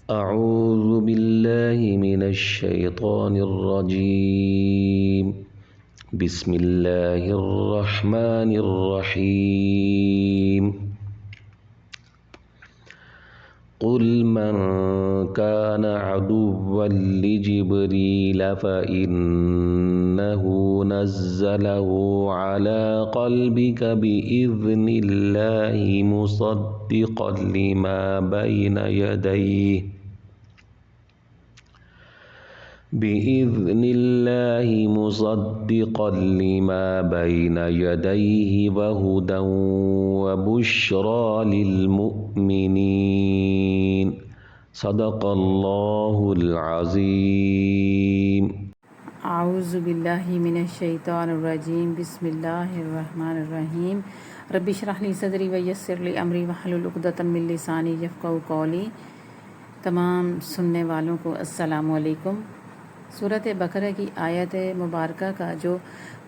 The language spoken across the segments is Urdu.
أعوذ بالله من الشيطان الرجيم. بسم الله الرحمن الرحيم. قل من كان عدوا لجبريل فإنه نزله على قلبك بإذن الله مصدقا لما بين يديه وهدى وبشرى للمؤمنين. صدق الله العظيم. اعوذ باللہ من الشیطان الرجیم. بسم اللہ الرحمن الرحیم. رب اشرح لی صدری ویسر لی امری واحلل عقدۃ من لسانی یفقہوا قولی. تمام سننے والوں کو السلام علیکم. سورۃ بقرہ کی آیت مبارکہ کا جو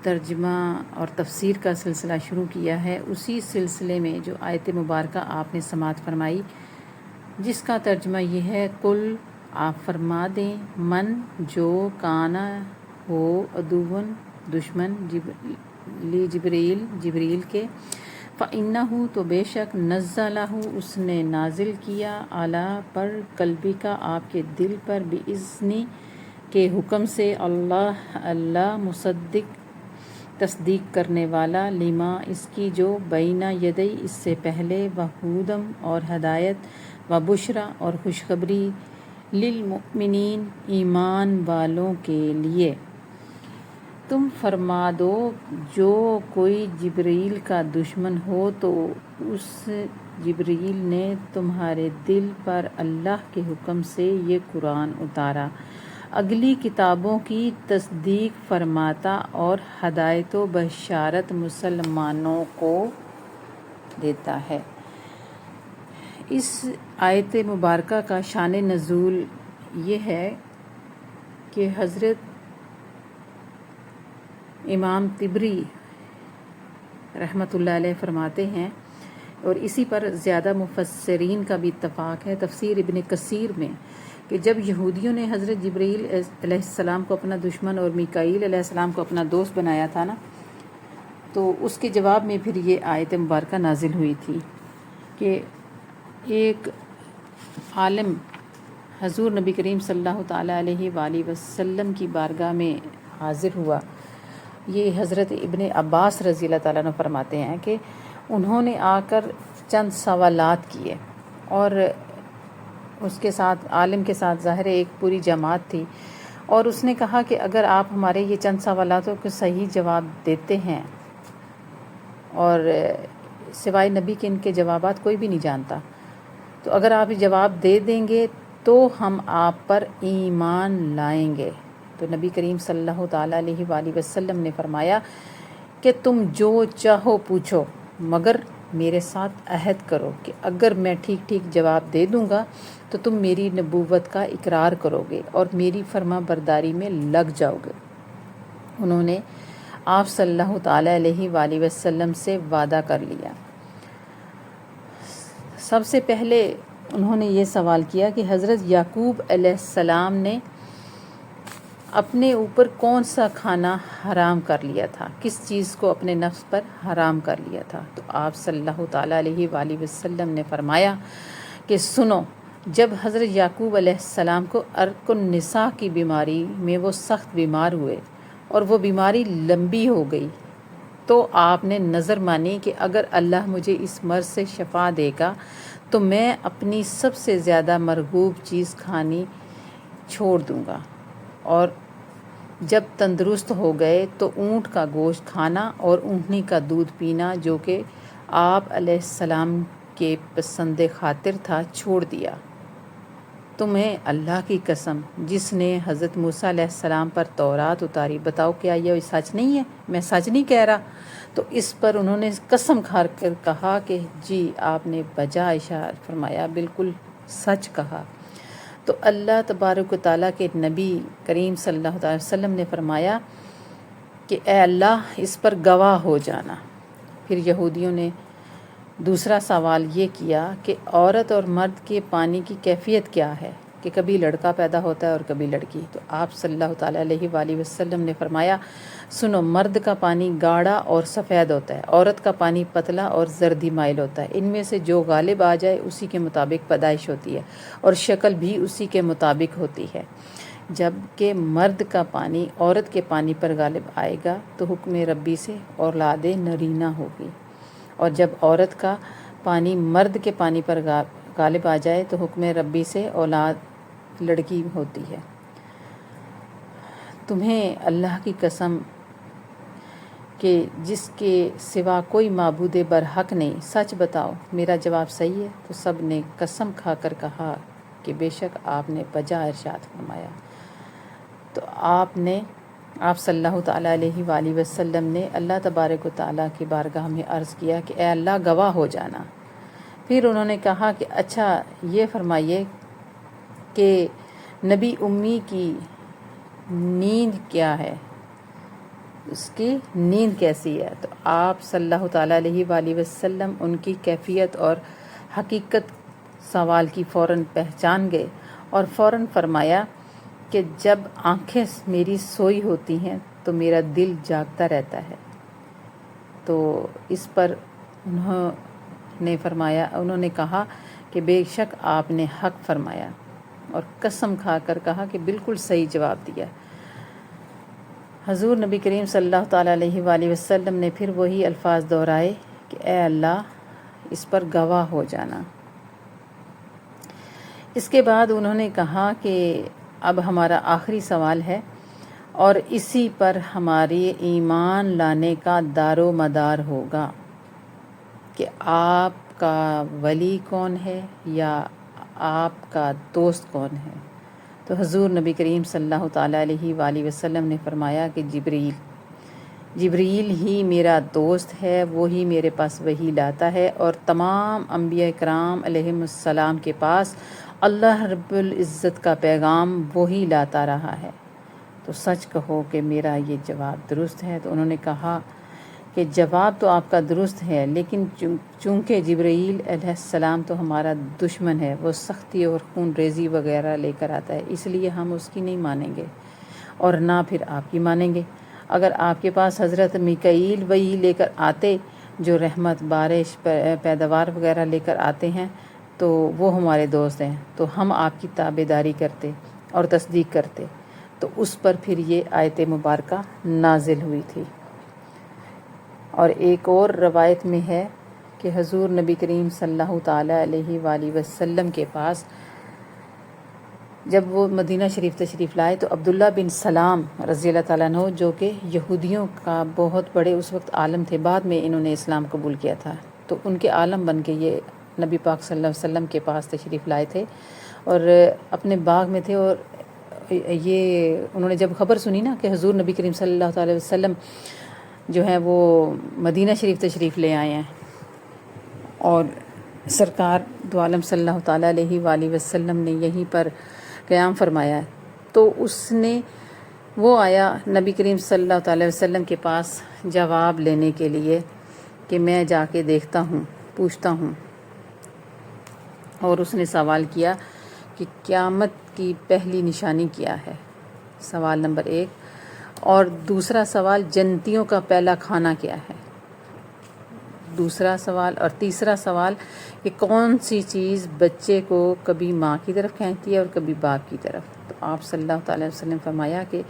ترجمہ اور تفسیر کا سلسلہ شروع کیا ہے، اسی سلسلے میں جو آیت مبارکہ آپ نے سماعت فرمائی، جس کا ترجمہ یہ ہے: قل، آپ فرما دیں، من، جو، کانا، ہو، عدوً، دشمن، جبریل، جبریل کے، فَإِنَّهُ، تو بے شک، نزلہ، اس نے نازل کیا، اعلیٰ پر، قلبی کا، آپ کے دل پر، بِإِذْنِ، کے حکم سے، اللہ مصدق، تصدیق کرنے والا، لما، اس کی، جو، بین یدی، اس سے پہلے، وہودم، اور ہدایت، وبشرا، اور خوشخبری، للمؤمنین، ایمان والوں کے لیے. تم فرما دو، جو کوئی جبریل کا دشمن ہو تو اس جبریل نے تمہارے دل پر اللہ کے حکم سے یہ قرآن اتارا، اگلی کتابوں کی تصدیق فرماتا اور ہدایت و بشارت مسلمانوں کو دیتا ہے. اس آیت مبارکہ کا شان نزول یہ ہے کہ حضرت امام طبری رحمۃ اللہ علیہ فرماتے ہیں، اور اسی پر زیادہ مفسرین کا بھی اتفاق ہے، تفسیر ابن کثیر میں، کہ جب یہودیوں نے حضرت جبرائیل علیہ السلام کو اپنا دشمن اور میکائیل علیہ السلام کو اپنا دوست بنایا تھا نا، تو اس کے جواب میں پھر یہ آیت مبارکہ نازل ہوئی تھی کہ ایک عالم حضور نبی کریم صلی اللہ تعالیٰ علیہ وآلہ وسلم کی بارگاہ میں حاضر ہوا. یہ حضرت ابن عباس رضی اللہ تعالیٰ عنہ فرماتے ہیں کہ انہوں نے آ کر چند سوالات کیے، اور اس کے ساتھ، عالم کے ساتھ ظاہر ایک پوری جماعت تھی، اور اس نے کہا کہ اگر آپ ہمارے یہ چند سوالاتوں کو صحیح جواب دیتے ہیں، اور سوائے نبی کے ان کے جوابات کوئی بھی نہیں جانتا، تو اگر آپ جواب دے دیں گے تو ہم آپ پر ایمان لائیں گے. تو نبی کریم صلی اللہ تعالیٰ علیہ وآلہ وسلم نے فرمایا کہ تم جو چاہو پوچھو، مگر میرے ساتھ عہد کرو کہ اگر میں ٹھیک ٹھیک جواب دے دوں گا تو تم میری نبوت کا اقرار کرو گے اور میری فرما برداری میں لگ جاؤ گے. انہوں نے آپ صلی اللہ تعالیٰ علیہ وآلہ وسلم سے وعدہ کر لیا. سب سے پہلے انہوں نے یہ سوال کیا کہ حضرت یعقوب علیہ السلام نے اپنے اوپر کون سا کھانا حرام کر لیا تھا، کس چیز کو اپنے نفس پر حرام کر لیا تھا. تو آپ صلی اللہ تعالیٰ علیہ وآلہ وسلم نے فرمایا کہ سنو، جب حضرت یعقوب علیہ السلام کو عرق النساء کی بیماری میں وہ سخت بیمار ہوئے اور وہ بیماری لمبی ہو گئی، تو آپ نے نظر مانی کہ اگر اللہ مجھے اس مرض سے شفا دے گا تو میں اپنی سب سے زیادہ مرغوب چیز کھانی چھوڑ دوں گا، اور جب تندرست ہو گئے تو اونٹ کا گوشت کھانا اور اونٹنی کا دودھ پینا، جو کہ آپ علیہ السلام کے پسند خاطر تھا، چھوڑ دیا. تمہیں اللہ کی قسم، جس نے حضرت موسیٰ علیہ السلام پر تورات اتاری، بتاؤ کیا یہ سچ نہیں ہے؟ میں سچ نہیں کہہ رہا؟ تو اس پر انہوں نے قسم کھا کر کہا کہ جی، آپ نے بجا اشارہ فرمایا، بالکل سچ کہا. تو اللہ تبارک و تعالیٰ کے نبی کریم صلی اللہ علیہ وسلم نے فرمایا کہ اے اللہ، اس پر گواہ ہو جانا. پھر یہودیوں نے دوسرا سوال یہ کیا کہ عورت اور مرد کے پانی کی کیفیت کیا ہے. کہ کبھی لڑکا پیدا ہوتا ہے اور کبھی لڑکی. تو آپ صلی اللہ تعالیٰ علیہ وآلہ وسلم نے فرمایا سنو، مرد کا پانی گاڑھا اور سفید ہوتا ہے، عورت کا پانی پتلا اور زردی مائل ہوتا ہے. ان میں سے جو غالب آ جائے اسی کے مطابق پیدائش ہوتی ہے اور شکل بھی اسی کے مطابق ہوتی ہے. جبکہ مرد کا پانی عورت کے پانی پر غالب آئے گا تو حکم ربی سے اولاد نرینہ ہوگی، اور جب عورت کا پانی مرد کے پانی پر غالب آ جائے تو حکم ربی سے اولاد لڑکی ہوتی ہے. تمہیں اللہ کی قسم کہ جس کے سوا کوئی معبود برحق نہیں، سچ بتاؤ میرا جواب صحیح ہے؟ تو سب نے قسم کھا کر کہا کہ بے شک آپ نے بجا ارشاد فرمایا. تو آپ صلی اللہ تعالیٰ علیہ وآلہ وسلم نے اللہ تبارک و تعالیٰ کی بارگاہ میں عرض کیا کہ اے اللہ گواہ ہو جانا. پھر انہوں نے کہا کہ اچھا یہ فرمائیے کہ نبی امی کی نیند کیا ہے، اس کی نیند کیسی ہے؟ تو آپ صلی اللہ تعالیٰ علیہ وآلہ وسلم ان کی کیفیت اور حقیقت سوال کی فوراً پہچان گئے اور فوراً فرمایا کہ جب آنکھیں میری سوئی ہوتی ہیں تو میرا دل جاگتا رہتا ہے. تو اس پر انہوں نے کہا کہ بے شک آپ نے حق فرمایا، اور قسم کھا کر کہا کہ بالکل صحیح جواب دیا. حضور نبی کریم صلی اللہ تعالیٰ علیہ وآلہ وسلم نے پھر وہی الفاظ دہرائے کہ اے اللہ اس پر گواہ ہو جانا. اس کے بعد انہوں نے کہا کہ اب ہمارا آخری سوال ہے اور اسی پر ہماری ایمان لانے کا دار و مدار ہوگا کہ آپ کا ولی کون ہے یا آپ کا دوست کون ہے. تو حضور نبی کریم صلی اللہ تعالیٰ علیہ وآلہ وسلم نے فرمایا کہ جبریل ہی میرا دوست ہے، وہی میرے پاس وحی لاتا ہے، اور تمام انبیاء کرام علیہم السلام کے پاس اللہ رب العزت کا پیغام وہی لاتا رہا ہے. تو سچ کہو کہ میرا یہ جواب درست ہے. تو انہوں نے کہا کہ جواب تو آپ کا درست ہے، لیکن چونکہ جبرائیل علیہ السلام تو ہمارا دشمن ہے، وہ سختی اور خون ریزی وغیرہ لے کر آتا ہے، اس لیے ہم اس کی نہیں مانیں گے اور نہ پھر آپ کی مانیں گے. اگر آپ کے پاس حضرت میکائیل وحی لے کر آتے جو رحمت، بارش، پیداوار وغیرہ لے کر آتے ہیں تو وہ ہمارے دوست ہیں، تو ہم آپ کی تابعداری کرتے اور تصدیق کرتے. تو اس پر پھر یہ آیت مبارکہ نازل ہوئی تھی. اور ایک اور روایت میں ہے کہ حضور نبی کریم صلی اللہ تعالیٰ علیہ وآلہ وسلم کے پاس جب وہ مدینہ شریف تشریف لائے تو عبداللہ بن سلام رضی اللہ تعالیٰ عنہ، جو کہ یہودیوں کا بہت بڑے اس وقت عالم تھے، بعد میں انہوں نے اسلام قبول کیا تھا، تو ان کے عالم بن کے یہ نبی پاک صلی اللہ علیہ وسلم کے پاس تشریف لائے تھے اور اپنے باغ میں تھے. اور یہ انہوں نے جب خبر سنی نا کہ حضور نبی کریم صلی اللہ تعالیٰ وسلم جو ہے وہ مدینہ شریف تشریف لے آئے ہیں اور سرکار دو عالم صلی اللہ تعالیٰ علیہ وآلہ وسلم نے یہیں پر قیام فرمایا ہے، تو وہ آیا نبی کریم صلی اللہ تعالیٰ وسلم کے پاس جواب لینے کے لیے کہ میں جا کے دیکھتا ہوں، پوچھتا ہوں. اور اس نے سوال کیا کہ قیامت کی پہلی نشانی کیا ہے، سوال نمبر 1. اور دوسرا سوال جنتیوں کا پہلا کھانا کیا ہے، دوسرا سوال. اور تیسرا سوال کہ کون سی چیز بچے کو کبھی ماں کی طرف کھینچتی ہے اور کبھی باپ کی طرف. تو آپ صلی اللہ تعالیٰ وسلم فرمایا کہ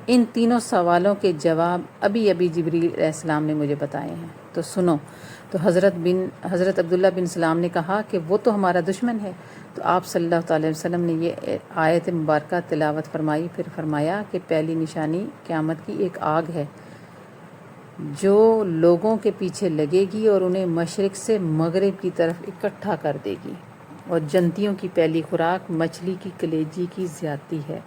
ان تینوں سوالوں کے جواب ابھی جبریل علیہ السلام نے مجھے بتائے ہیں، تو سنو. تو حضرت عبداللہ بن سلام نے کہا کہ وہ تو ہمارا دشمن ہے. تو آپ صلی اللہ تعالیٰ وسلم نے یہ آیت مبارکہ تلاوت فرمائی، پھر فرمایا کہ پہلی نشانی قیامت کی ایک آگ ہے جو لوگوں کے پیچھے لگے گی اور انہیں مشرق سے مغرب کی طرف اکٹھا کر دے گی. اور جنتیوں کی پہلی خوراک مچھلی کی کلیجی کی زیادتی ہے.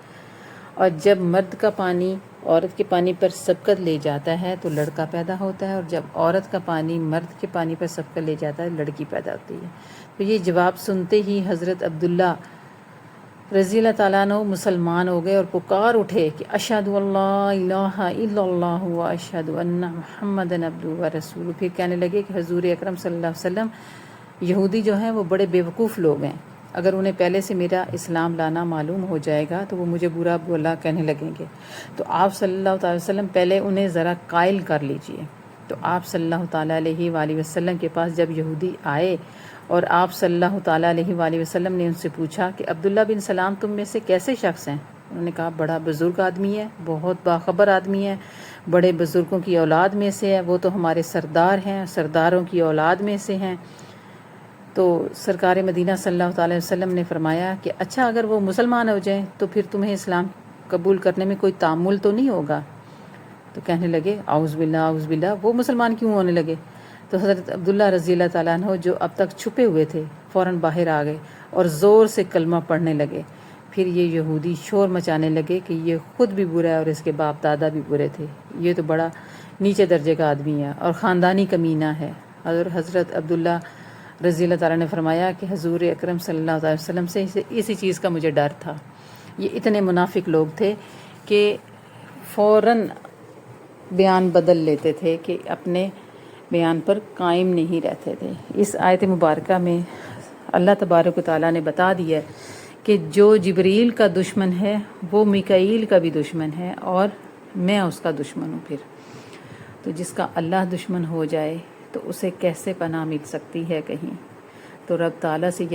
اور جب مرد کا پانی عورت کے پانی پر سبقت لے جاتا ہے تو لڑکا پیدا ہوتا ہے، اور جب عورت کا پانی مرد کے پانی پر سبقت لے جاتا ہے لڑکی پیدا ہوتی ہے. تو یہ جواب سنتے ہی حضرت عبداللہ رضی اللہ تعالیٰ عنہ مسلمان ہو گئے اور پکار اٹھے کہ اشہد اللہ الہ الا اللہ و اشہد ان محمد عبدہ و رسول. پھر کہنے لگے کہ حضور اکرم صلی اللہ علیہ وسلم یہودی جو ہیں وہ بڑے بیوقوف لوگ ہیں، اگر انہیں پہلے سے میرا اسلام لانا معلوم ہو جائے گا تو وہ مجھے برا بولا کہنے لگیں گے۔ تو آپ صلی اللہ تعالی وسلم پہلے انہیں ذرا قائل کر لیجئے۔ تو آپ صلی اللہ تعالیٰ علیہ وآلہ وسلم کے پاس جب یہودی آئے اور آپ صلی اللہ تعالیٰ علیہ وآلہ وسلم نے ان سے پوچھا کہ عبداللہ بن سلام تم میں سے کیسے شخص ہیں؟ انہوں نے کہا بڑا بزرگ آدمی ہے، بہت باخبر آدمی ہے، بڑے بزرگوں کی اولاد میں سے ہے، وہ تو ہمارے سردار ہیں، سرداروں کی اولاد میں سے ہیں۔ تو سرکار مدینہ صلی اللہ تعالی وسلم نے فرمایا کہ اچھا اگر وہ مسلمان ہو جائیں تو پھر تمہیں اسلام قبول کرنے میں کوئی تعامل تو نہیں ہوگا؟ تو کہنے لگے اعوذ باللہ وہ مسلمان کیوں ہونے لگے؟ تو حضرت عبداللہ رضی اللہ تعالیٰ عنہ جو اب تک چھپے ہوئے تھے فوراً باہر آ گئے اور زور سے کلمہ پڑھنے لگے۔ پھر یہ یہودی شور مچانے لگے کہ یہ خود بھی برا ہے اور اس کے باپ دادا بھی برے تھے، یہ تو بڑا نیچے درجے کا آدمی ہے اور خاندانی کمینہ ہے۔ حضرت عبداللہ رضی اللہ تعالیٰ نے فرمایا کہ حضور اکرم صلی اللہ علیہ وسلم سے اسی چیز کا مجھے ڈر تھا۔ یہ اتنے منافق لوگ تھے کہ فوراً بیان بدل لیتے تھے کہ اپنے بیان پر قائم نہیں رہتے تھے۔ اس آیت مبارکہ میں اللہ تبارک و تعالیٰ نے بتا دیا ہے کہ جو جبریل کا دشمن ہے وہ میکائیل کا بھی دشمن ہے اور میں اس کا دشمن ہوں۔ پھر تو جس کا اللہ دشمن ہو جائے تو اسے کیسے پناہ مل سکتی ہے کہیں؟ تو رب تعالیٰ سے